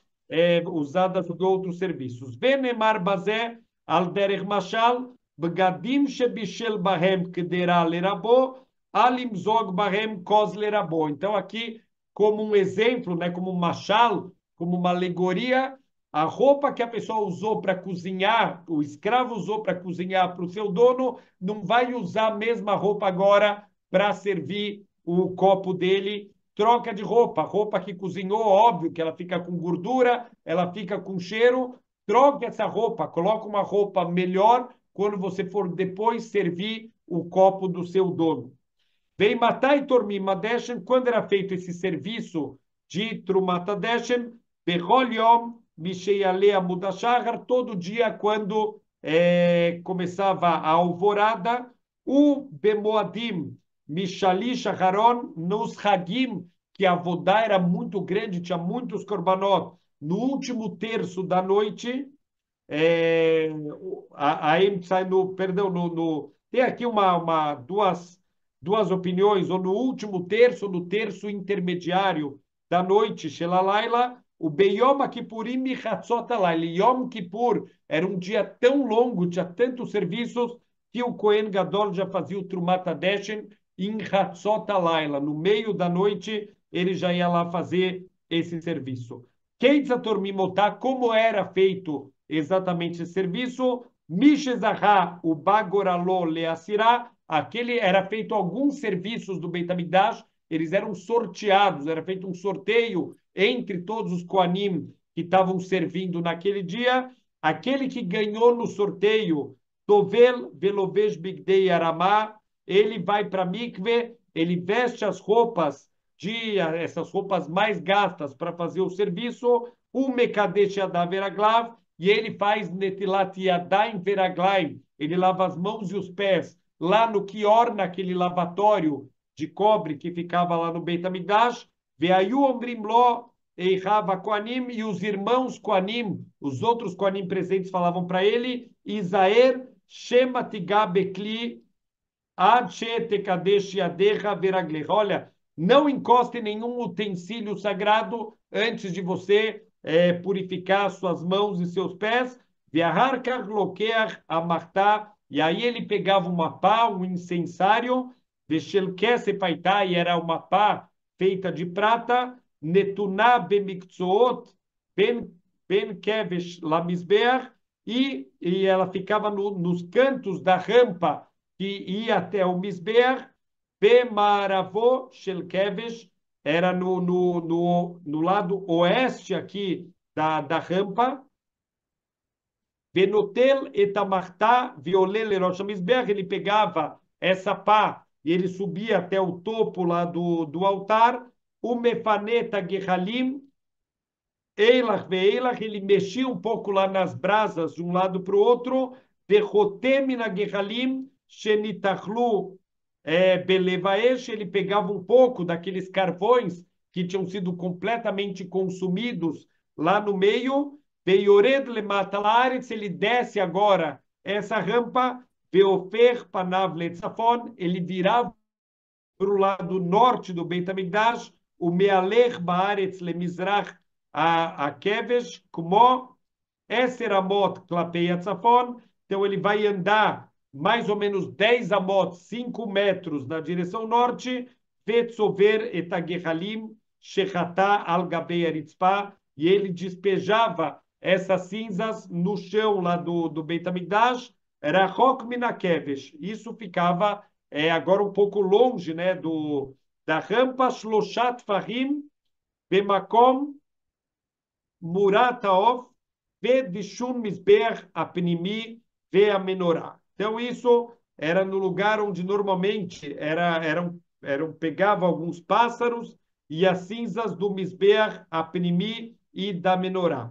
usadas de outros serviços. Venemar bazé al derech mashal בגדים שבישל בהם כדירה לרבו, על למזוג בהם כוז לרבו. Então aqui como um exemplo, né, como um machal, como uma alegoria, a roupa que a pessoa usou para cozinhar, o escravo usou para cozinhar para o seu dono, não vai usar a mesma roupa agora para servir o copo dele. Troca de roupa, roupa que cozinhou, óbvio que ela fica com gordura, ela fica com cheiro. Troca essa roupa, coloca uma roupa melhor quando você for depois servir o copo do seu dono. Vem matar e dormir Madeshem, quando era feito esse serviço de Trumata Deshem, Bechol Yom, Misheyalea Mudashachar, todo dia quando começava a alvorada, o Bemoadim, Mishali Shacharon, nos Hagim, que a Vodá era muito grande, tinha muitos korbanot, no último terço da noite, tem aqui duas opiniões, ou no último terço, ou no terço intermediário da noite, Shelalaila, o Beyom Kippurim Michatzot Alayla. Yom Kippur era um dia tão longo, tinha tantos serviços, que o Kohen Gadol já fazia o Trumat HaDeshen em Chatzot Alayla. No meio da noite, ele já ia lá fazer esse serviço. Keitzator Mimotá, como era feito exatamente esse serviço? Mishezahá, o Bagoraló Leasirá, aquele era feito alguns serviços do Beit HaMikdash, eles eram sorteados, era feito um sorteio entre todos os Koanim que estavam servindo naquele dia. Aquele que ganhou no sorteio, Tovel Velovesh Bigdei Aramá, ele vai para Mikve, ele veste as roupas essas roupas mais gastas para fazer o serviço, o Mekadesh Yadav Veraglav, e ele faz Netilat Yadayim Veraglaim, ele lava as mãos e os pés lá no Kior, naquele lavatório de cobre que ficava lá no Beit HaMikdash, Veayu Omrim Lo Eihava Koanim, e os irmãos Koanim, os outros Koanim presentes falavam para ele, Isaer Shema Tigá Bekli Ad She Tekadesh Yadecha Veraglecha. Olha, não encoste em nenhum utensílio sagrado antes de você purificar suas mãos e seus pés. Viahar Karlokeach Amartá. E aí ele pegava uma pá, um incensário, Veshelkesepaitai, e era uma pá feita de prata, Netuná Bemikzoot, Ben Kevesh Lamizbeach, e ela ficava nos cantos da rampa que ia até o Misber, Bemaravô Shel Kevesh, era no lado oeste aqui da rampa, Venotel et amartá violele Rosh Mizbeach, ele pegava essa pá e ele subia até o topo lá do altar, o mefaneta gehalim, eilach veilach, ele mexia um pouco lá nas brasas de um lado para o outro, vechotemina gehalim, shenitachlu belevaesh, ele pegava um pouco daqueles carvões que tinham sido completamente consumidos lá no meio, Veiored lemata laaretz, ele desce agora essa rampa, Veofer panav letzafon, ele virava para o lado norte do Beit HaMikdash, o Mealer baaretz lemizrach a Kevesh, como Eser amot klapei atzafon, então ele vai andar mais ou menos 10 amot, 5 metros na direção norte, Vetzover et agehalim shechatá al gabei aritzpá, e ele despejava essas cinzas no chão lá do Beit HaMikdash, Rachok minakevesh. Isso ficava agora um pouco longe, né, da rampa Shloshat Fahim Bemakom Murataov Vedishun Misber Apnimi Ve a Menorá. Então, isso era no lugar onde normalmente pegava alguns pássaros e as cinzas do Misber Apnimi e da Menorá.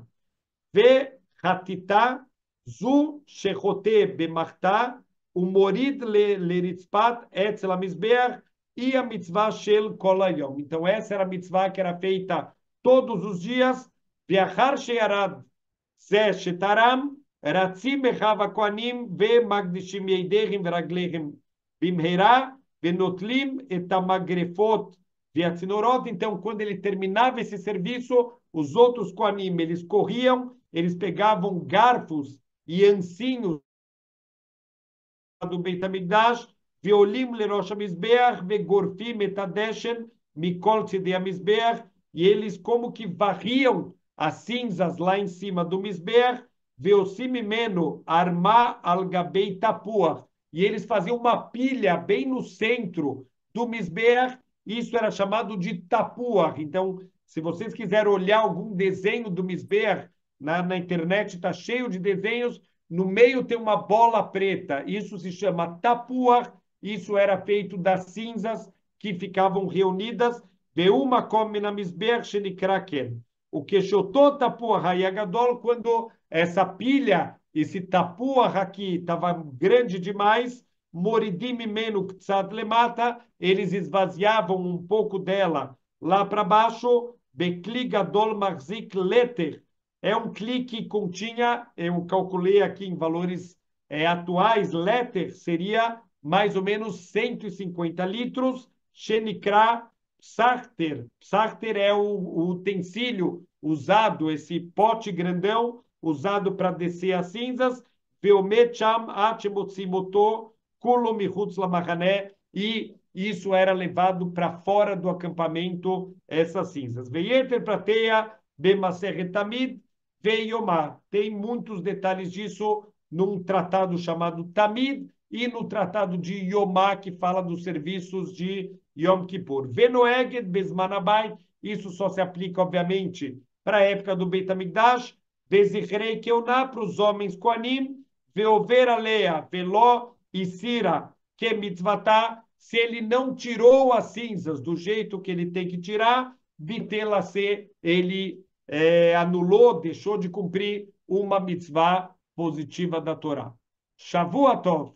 Ve Hatita Zu Shechote Bemarta Umorid Leritzpat Etzel Misber e a mitzvah Shel Kol Hayom. Então, essa era a mitzvah que era feita todos os dias. Viachar Shearad Zeh Shetaram Ratzim Echav HaKohanim Ve'Magdishim Yeidehim Ve'Raglehem Bimheira Ve'Notlim Et HaMagrefot Ve'Atzinorot. Então, quando ele terminava esse serviço, os outros Kohanim, eles corriam, eles pegavam garfos e ancinhos do Beit HaMikdash, Ve'olim leRosh HaMizbeach Ve'gorfim et HaDeshen Mikol tzidei HaMizbeach, e eles como que varriam as cinzas lá em cima do Misber, Veosim mimeno armá al gabei tapuach, e eles faziam uma pilha bem no centro do Misber, isso era chamado de tapuach. Então, se vocês quiserem olhar algum desenho do Misber, na internet está cheio de desenhos, no meio tem uma bola preta, isso se chama tapuach, isso era feito das cinzas que ficavam reunidas, Veuma come na Misber shenikra o Queixotô Tapuach Hayagadol, quando essa pilha, esse Tapuach aqui estava grande demais, Moridim Menu Ktsat Lemata, eles esvaziavam um pouco dela lá para baixo, Bekli Gadol Marzik Leter, é um clique que continha, eu calculei aqui em valores atuais, Leter seria mais ou menos 150 litros, Shenikra Psarter. Psarter é o utensílio usado, esse pote grandão usado para descer as cinzas. Veomecham atmotsimoto kulomihutz lamahané, e isso era levado para fora do acampamento, essas cinzas. Veieter prateia bemaser tamid veiomar. Tem muitos detalhes disso num tratado chamado Tamid e no tratado de Yomá, que fala dos serviços de Yom Kippur. Venoeged Besmanabai, isso só se aplica, obviamente, para a época do Beit HaMikdash. Bezichrei Keuná, para os homens Koanim. Veover Alea, Veló e Sira, que mitzvatá, se ele não tirou as cinzas do jeito que ele tem que tirar, Vitelacê, ele anulou, deixou de cumprir uma mitzvah positiva da Torá. Shavuot Tov.